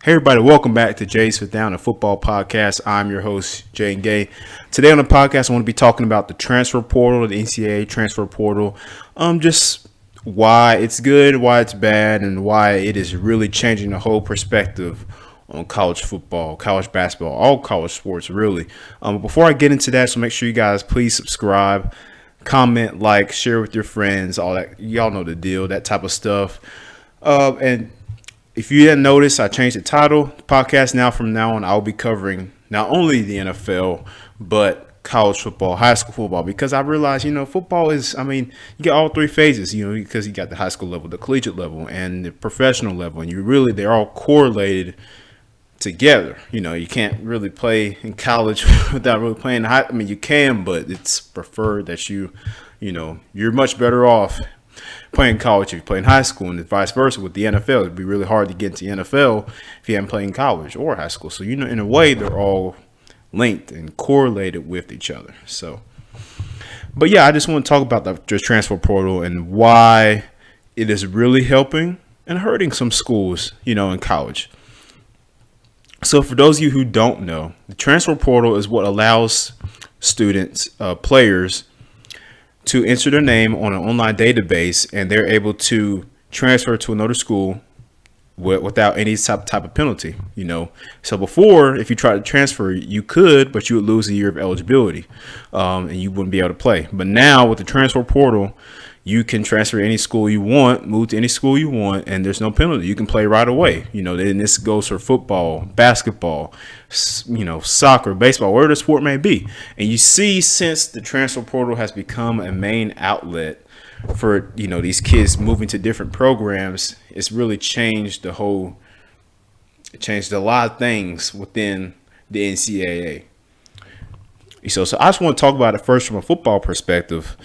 Hey everybody, welcome back to Jay's Fifth Down, a football podcast. I'm your host, Jay Gay. Today on the podcast, I want to be talking about the transfer portal, the NCAA transfer portal, just why it's good, why it's bad, and why it is really changing the whole perspective on college football, college basketball, all college sports, really. Before I get into that, so make sure you guys please subscribe, comment, like, share with your friends, all that. Y'all know the deal, that type of stuff. And if you didn't notice, I changed the title. The podcast from now on, I'll be covering not only the NFL, but college football, high school football, because I realized, football is, you get all three phases, because you got the high school level, the collegiate level, and the professional level, and they're all correlated together. You can't really play in college without really playing high. You can, but it's preferred that you're much better off playing college if you play in high school, and vice versa with the NFL. It'd be really hard to get into the NFL if you haven't played in college or high school. So, in a way, they're all linked and correlated with each other. So, but yeah, I just want to talk about the transfer portal and why it is really helping and hurting some schools, in college. So for those of you who don't know, the transfer portal is what allows students, players, to enter their name on an online database, and they're able to transfer to another school without any type of penalty. So before, if you tried to transfer, you could, but you would lose a year of eligibility, and you wouldn't be able to play. But now with the transfer portal, you can transfer to any school you want, move to any school you want, and there's no penalty. You can play right away. And this goes for football, basketball, soccer, baseball, whatever the sport may be. And you see, since the transfer portal has become a main outlet for, these kids moving to different programs, it's really changed a lot of things within the NCAA. So I just want to talk about it first from a football perspective.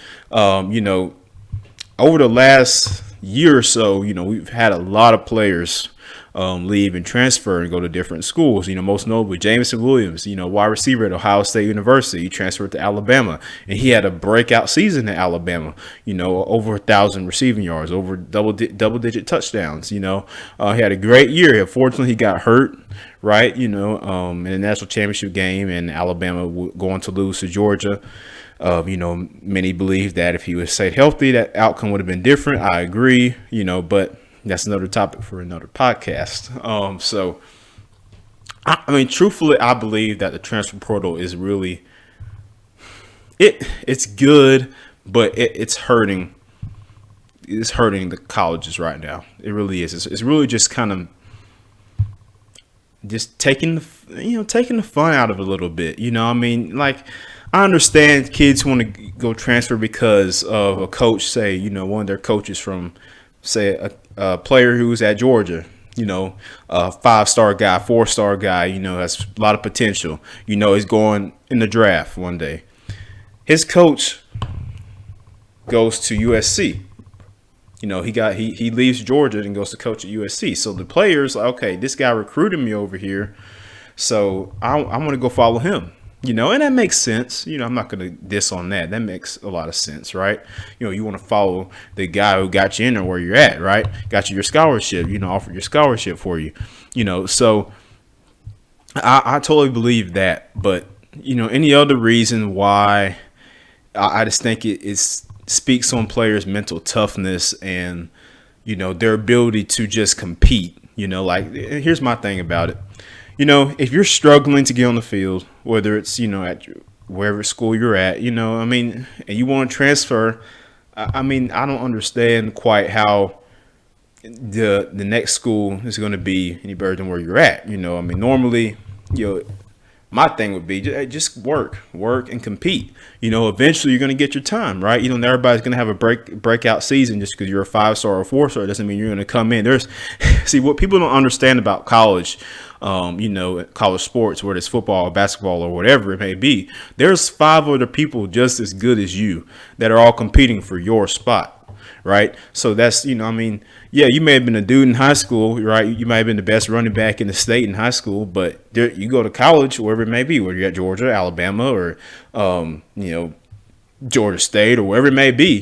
Over the last year or so, we've had a lot of players leave and transfer and go to different schools. Most notably Jameson Williams, wide receiver at Ohio State University. He transferred to Alabama, and he had a breakout season at Alabama. Over 1,000 receiving yards, over double-digit touchdowns. He had a great year. Unfortunately, he got hurt, right? In the national championship game, and Alabama going to lose to Georgia. Many believe that if he was stayed healthy, that outcome would have been different. I agree, but that's another topic for another podcast. Truthfully, I believe that the transfer portal is really, it's good, but it's hurting. It's hurting the colleges right now. It really is. It's really just kind of just taking the fun out of it a little bit. I understand kids want to go transfer because of a coach, say, one of their coaches from, say, a player who's at Georgia, a 5-star guy, 4-star guy, has a lot of potential. He's going in the draft one day. His coach goes to USC. He leaves Georgia and goes to coach at USC. So the players, okay, this guy recruited me over here, so I'm going to go follow him. And that makes sense. I'm not going to diss on that. That makes a lot of sense, right? You want to follow the guy who got you in or where you're at, right? Got you your scholarship, offered your scholarship for you, So I totally believe that. But, any other reason why I just think it speaks on players' mental toughness and, their ability to just compete. Here's my thing about it. If you're struggling to get on the field, whether it's, at wherever school you're at, and you want to transfer, I don't understand quite how the next school is going to be any better than where you're at. Normally, my thing would be just work and compete. Eventually you're going to get your time, right? Not everybody's going to have a breakout season just because you're a 5-star or 4-star. Doesn't mean you're going to come in. See, what people don't understand about college, college sports, whether it's football or basketball or whatever it may be, there's 5 other people just as good as you that are all competing for your spot. Right. So that's, you may have been a dude in high school, right? You might have been the best running back in the state in high school, but you go to college, wherever it may be, whether you're at Georgia, Alabama, or, Georgia State or wherever it may be,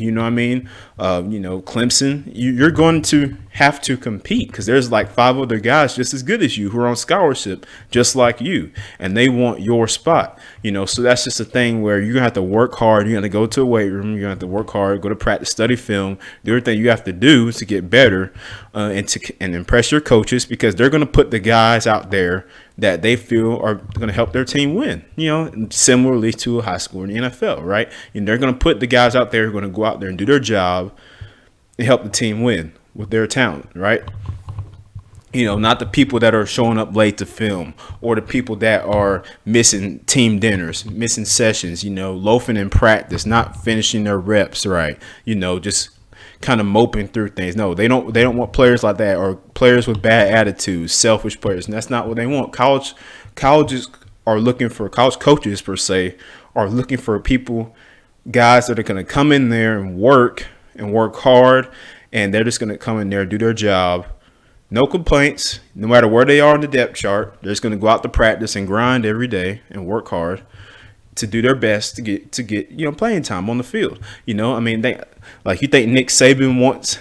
Clemson, you're going to have to compete because there's like 5 other guys just as good as you who are on scholarship just like you, and they want your spot, so that's just a thing where you're gonna have to work hard. You're gonna go to a weight room, you're gonna have to work hard, go to practice, study film, do everything you have to do to get better, and impress your coaches, because they're gonna put the guys out there that they feel are going to help their team win, similarly to a high school in the NFL, right? And they're going to put the guys out there who are going to go out there and do their job and help the team win with their talent, right? Not the people that are showing up late to film, or the people that are missing team dinners, missing sessions, loafing in practice, not finishing their reps right, just kind of moping through things. No, they don't want players like that, or players with bad attitudes, selfish players, and that's not what they want. College coaches per se are looking for guys that are going to come in there and work hard, and they're just going to come in there, do their job, no complaints, no matter where they are on the depth chart. They're just going to go out to practice and grind every day and work hard to do their best to get playing time on the field. You think Nick Saban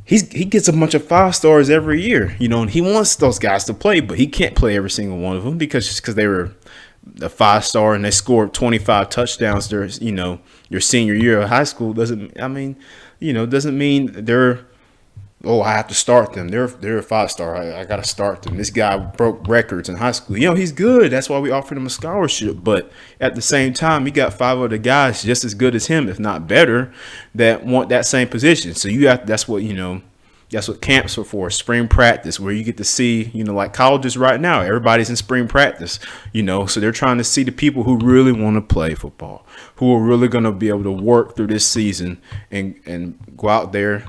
he gets a bunch of 5-stars every year, and he wants those guys to play, but he can't play every single one of them because they were a 5-star and they scored 25 touchdowns during your senior year of high school. Doesn't mean they're, I have to start them. They're a 5-star. I got to start them. This guy broke records in high school. He's good. That's why we offered him a scholarship. But at the same time, he got 5 other guys just as good as him, if not better, that want that same position. So that's what camps are for, spring practice, where you get to see, like colleges right now, everybody's in spring practice, so they're trying to see the people who really want to play football, who are really going to be able to work through this season and go out there,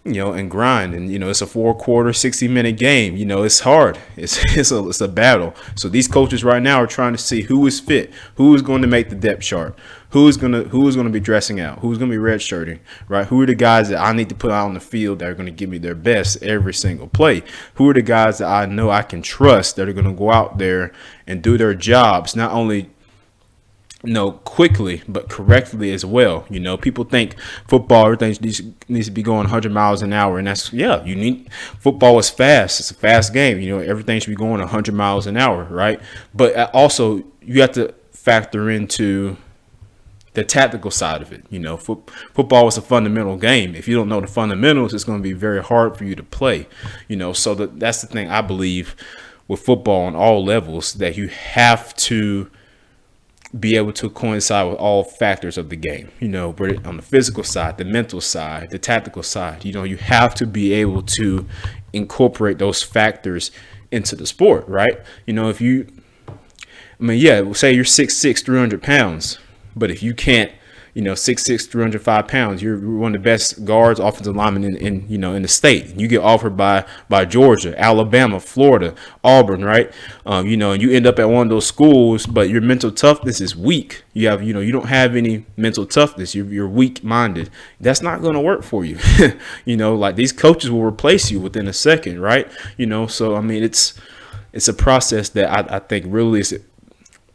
and grind. And, it's a 4-quarter, 60-minute game. It's hard. It's a battle. So these coaches right now are trying to see who is fit, who is going to make the depth chart, who is going to be dressing out, who's going to be redshirting, right? Who are the guys that I need to put out on the field that are going to give me their best every single play? Who are the guys that I know I can trust that are going to go out there and do their jobs, not only quickly, but correctly as well. People think football, everything needs to be going 100 miles an hour. And football is fast. It's a fast game. Everything should be going 100 miles an hour, right? But also you have to factor into the tactical side of it. Football is a fundamental game. If you don't know the fundamentals, it's going to be very hard for you to play, so that's the thing I believe with football on all levels, that you have to be able to coincide with all factors of the game, on the physical side, the mental side, the tactical side. You have to be able to incorporate those factors into the sport, right? If you, say you're 6'6", 300 pounds, but if you can't, 6'6", 305 pounds, you're one of the best guards, offensive linemen in the state. You get offered by Georgia, Alabama, Florida, Auburn, right? And you end up at one of those schools, but your mental toughness is weak. You don't have any mental toughness. You're weak-minded. That's not going to work for you. Like these coaches will replace you within a second, right? So it's a process that I think really is,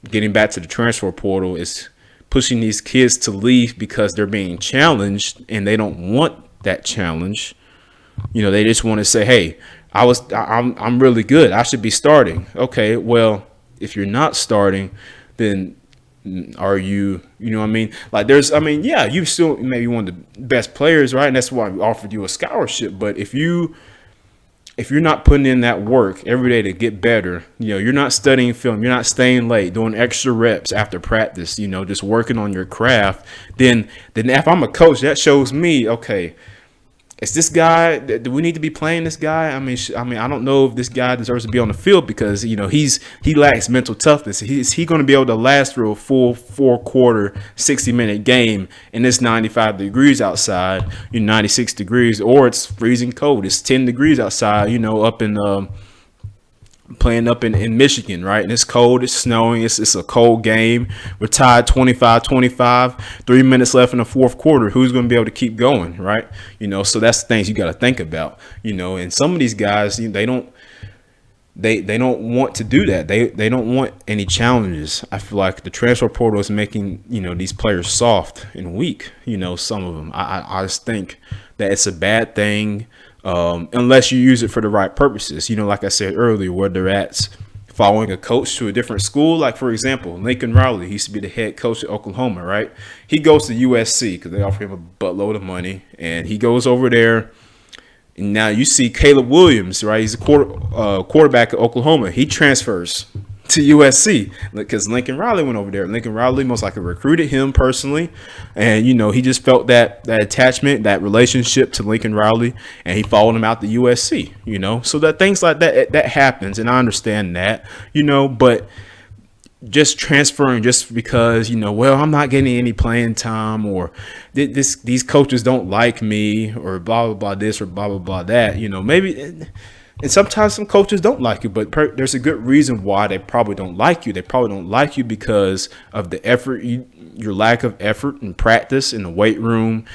getting back to the transfer portal, is pushing these kids to leave because they're being challenged and they don't want that challenge. They just want to say, hey, I'm really good, I should be starting. Okay, well, if you're not starting, then are you, like you still maybe one of the best players, right? And that's why we offered you a scholarship. But if you're not putting in that work every day to get better, you're not studying film, you're not staying late, doing extra reps after practice, just working on your craft, then if I'm a coach, that shows me, okay, is this guy, do we need to be playing this guy? I don't know if this guy deserves to be on the field because, he lacks mental toughness. Is he going to be able to last through a full 4-quarter, 60-minute game and it's 95 degrees outside, 96 degrees, or it's freezing cold. It's 10 degrees outside, up in playing up in Michigan, right? And it's cold, it's snowing, it's a cold game. We're tied 25-25, 3 minutes left in the 4th quarter. Who's going to be able to keep going, right? So that's the things you got to think about, and some of these guys, they don't they don't want to do that. They don't want any challenges. I feel like the transfer portal is making, these players soft and weak. Some of them. I just think that it's a bad thing unless you use it for the right purposes. Like I said earlier, whether that's following a coach to a different school. Like, for example, Lincoln Riley, he used to be the head coach at Oklahoma, right? He goes to USC because they offer him a buttload of money, and he goes over there. And now you see Caleb Williams, right? He's a quarterback at Oklahoma. He transfers to USC because Lincoln Riley went over there. Lincoln Riley most likely recruited him personally, and he just felt that attachment, that relationship to Lincoln Riley, and he followed him out to USC. So that things like that happens, and I understand that. But just transferring just because I'm not getting any playing time, or these coaches don't like me, or blah blah blah this or blah blah blah that. Maybe. And sometimes some coaches don't like you, but there's a good reason why they probably don't like you. They probably don't like you because of the effort, your lack of effort and practice in the weight room,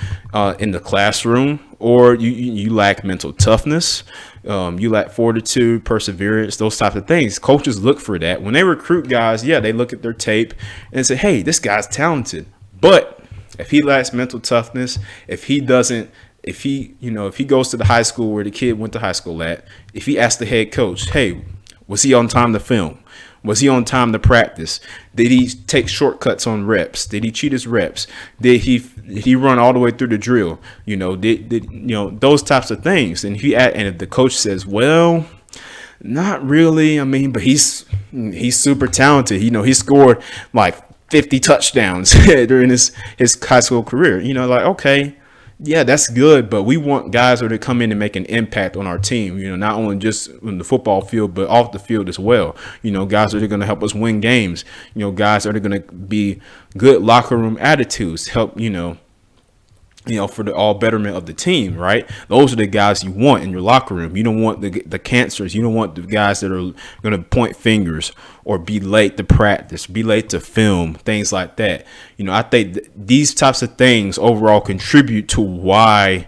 in the classroom, or you lack mental toughness, you lack fortitude, perseverance, those types of things. Coaches look for that. When they recruit guys, they look at their tape and say, hey, this guy's talented. But if he lacks mental toughness, if he goes to the high school where the kid went to high school at, if he asks the head coach, hey, was he on time to film? Was he on time to practice? Did he take shortcuts on reps? Did he cheat his reps? Did he run all the way through the drill? Those types of things. And if the coach says, well, not really. But he's super talented. He scored like 50 touchdowns during his high school career. Okay. Yeah, that's good, but we want guys who to come in and make an impact on our team, not only just in the football field, but off the field as well. Guys that are going to help us win games, guys that are going to be good locker room attitudes, help, for the all betterment of the team, right? Those are the guys you want in your locker room. You don't want the cancers. You don't want the guys that are going to point fingers or be late to practice, be late to film, things like that. I think these types of things overall contribute to why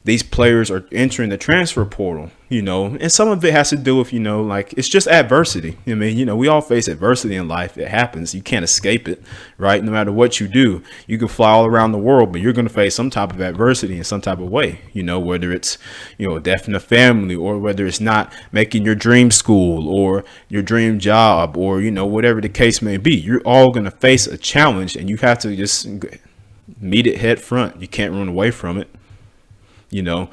these players are entering the transfer portal, and some of it has to do with, it's just adversity. We all face adversity in life. It happens. You can't escape it, right? No matter what you do, you can fly all around the world, but you're going to face some type of adversity in some type of way, whether it's, a death in the family, or whether it's not making your dream school or your dream job, or, whatever the case may be. You're all going to face a challenge, and you have to just meet it head front. You can't run away from it. You're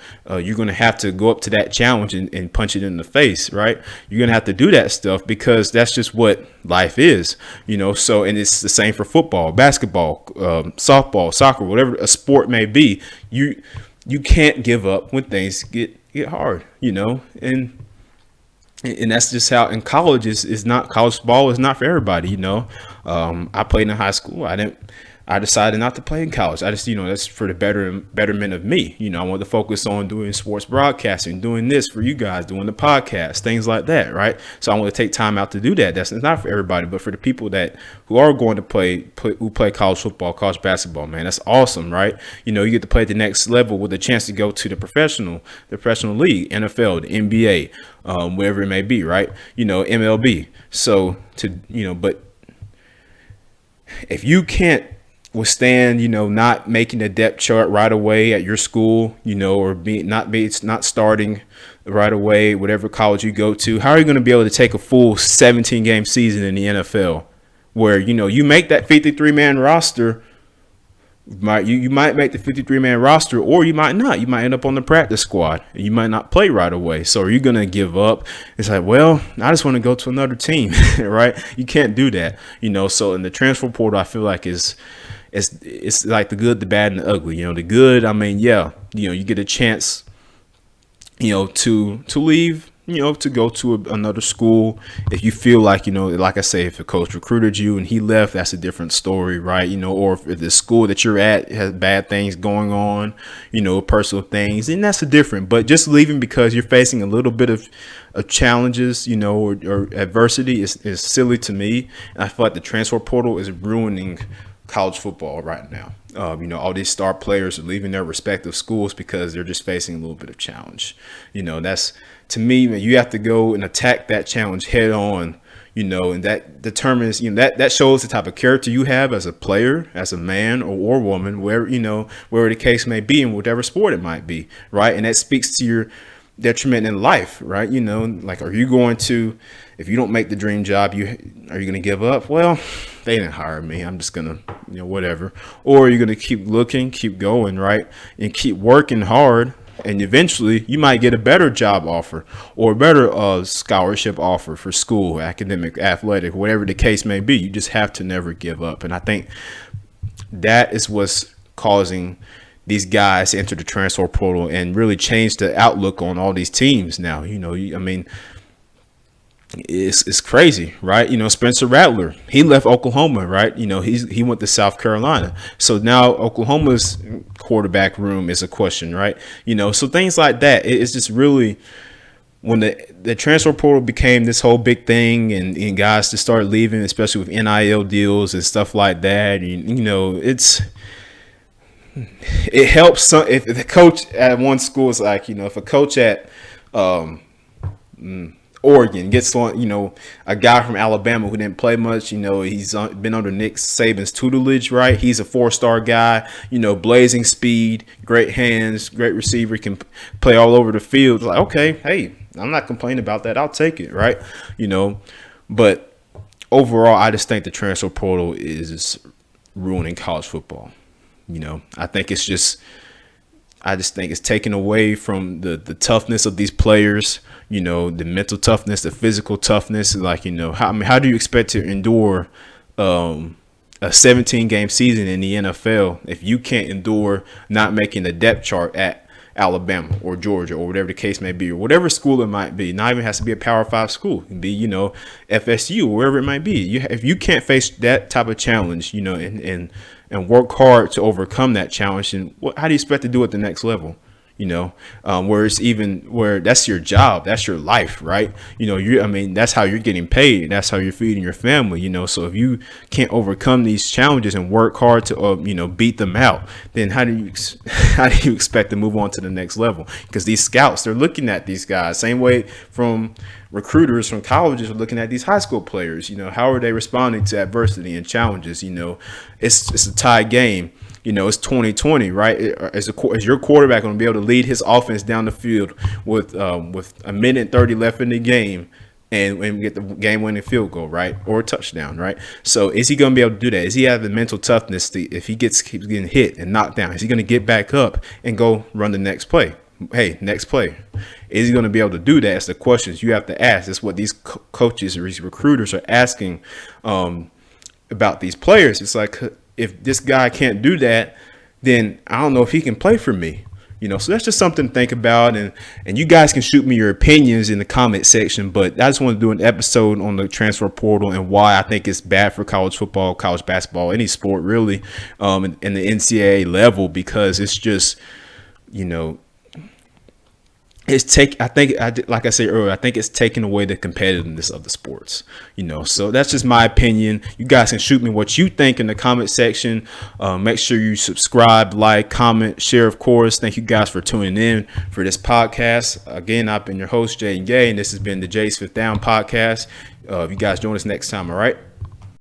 going to have to go up to that challenge and punch it in the face, right? You're going to have to do that stuff because that's just what life is, so, and it's the same for football, basketball, softball, soccer, whatever a sport may be. You can't give up when things get hard, and that's just how in college is not, college ball is not for everybody. I played in high school. I decided not to play in college. I just, that's for the betterment of me. I want to focus on doing sports broadcasting, doing this for you guys, doing the podcast, things like that, right? So I want to take time out to do that. That's not for everybody, but for the people who are going to who play college football, college basketball, man, that's awesome, right? You get to play at the next level with a chance to go to the professional league, NFL, the NBA, wherever it may be, right? MLB. So but if you can't withstand, not making the depth chart right away at your school, or not starting right away, whatever college you go to, how are you going to be able to take a full 17-game season in the NFL where, you make that 53-man roster? You might make the 53-man roster, or you might not. You might end up on the practice squad, and you might not play right away. So are you going to give up? It's like, well, I just want to go to another team, right? You can't do that, So in the transfer portal, I feel like it's like the good, the bad, and the ugly. The good, you get a chance, to leave, to go to another school. If you feel like, like I say, if a coach recruited you and he left, that's a different story, right? Or if the school that you're at has bad things going on, personal things, then that's a different. But just leaving because you're facing a little bit of challenges, or adversity is silly to me. And I feel like the transfer portal is ruining college football right now. All these star players are leaving their respective schools because they're just facing a little bit of challenge. That's, to me, man, you have to go and attack that challenge head on. And that determines, that shows the type of character you have as a player, as a man or woman, where the case may be in whatever sport it might be, right? And that speaks to your detriment in life, right? Like, are you going to, if you don't make the dream job, are you going to give up? Well, they didn't hire me, I'm just going to, whatever. Or are you going to keep looking, keep going, right? And keep working hard. And eventually you might get a better job offer or a better scholarship offer for school, academic, athletic, whatever the case may be. You just have to never give up. And I think that is what's causing these guys to enter the transfer portal and really change the outlook on all these teams now. It's crazy, right? Spencer Rattler, he left Oklahoma, right? He went to South Carolina. So now Oklahoma's quarterback room is a question, right? So things like that. It's just really, when the transfer portal became this whole big thing and guys just started leaving, especially with NIL deals and stuff like that, it helps some. If the coach at one school is like, if a coach at Oregon gets on, a guy from Alabama who didn't play much, he's been under Nick Saban's tutelage, right? He's a 4-star guy, blazing speed, great hands, great receiver, can play all over the field. Like, okay, hey, I'm not complaining about that. I'll take it, right? But overall, I just think the transfer portal is ruining college football. I just think it's taken away from the toughness of these players, the mental toughness, the physical toughness. Like, how do you expect to endure a 17-game season in the NFL if you can't endure not making the depth chart at Alabama or Georgia or whatever the case may be, or whatever school it might be? Not even has to be a Power 5 school. It can be, FSU or wherever it might be. If you can't face that type of challenge, and work hard to overcome that challenge, and how do you expect to do it at the next level? Where that's your job, that's your life, right? That's how you're getting paid. That's how you're feeding your family, So if you can't overcome these challenges and work hard to, beat them out, then how do you expect to move on to the next level? Because these scouts, they're looking at these guys same way from recruiters from colleges are looking at these high school players. How are they responding to adversity and challenges? It's a tie game. It's 2020, right? Is your quarterback going to be able to lead his offense down the field with a minute and 30 left in the game and get the game-winning field goal, right? Or a touchdown, right? So is he going to be able to do that? Is he have the mental toughness if he keeps getting hit and knocked down? Is he going to get back up and go run the next play? Hey, next play. Is he going to be able to do that? It's the questions you have to ask. That's what these coaches or these recruiters are asking about these players. It's like, if this guy can't do that, then I don't know if he can play for me. So that's just something to think about. And you guys can shoot me your opinions in the comment section. But I just want to do an episode on the transfer portal and why I think it's bad for college football, college basketball, any sport really, in the NCAA level, because it's just, like I said earlier, I think it's taking away the competitiveness of the sports, so that's just my opinion. You guys can shoot me what you think in the comment section. Make sure you subscribe, like, comment, share, of course. Thank you guys for tuning in for this podcast. Again, I've been your host, Jay Gay, and this has been the Jay's Fifth Down podcast. You guys join us next time. All right.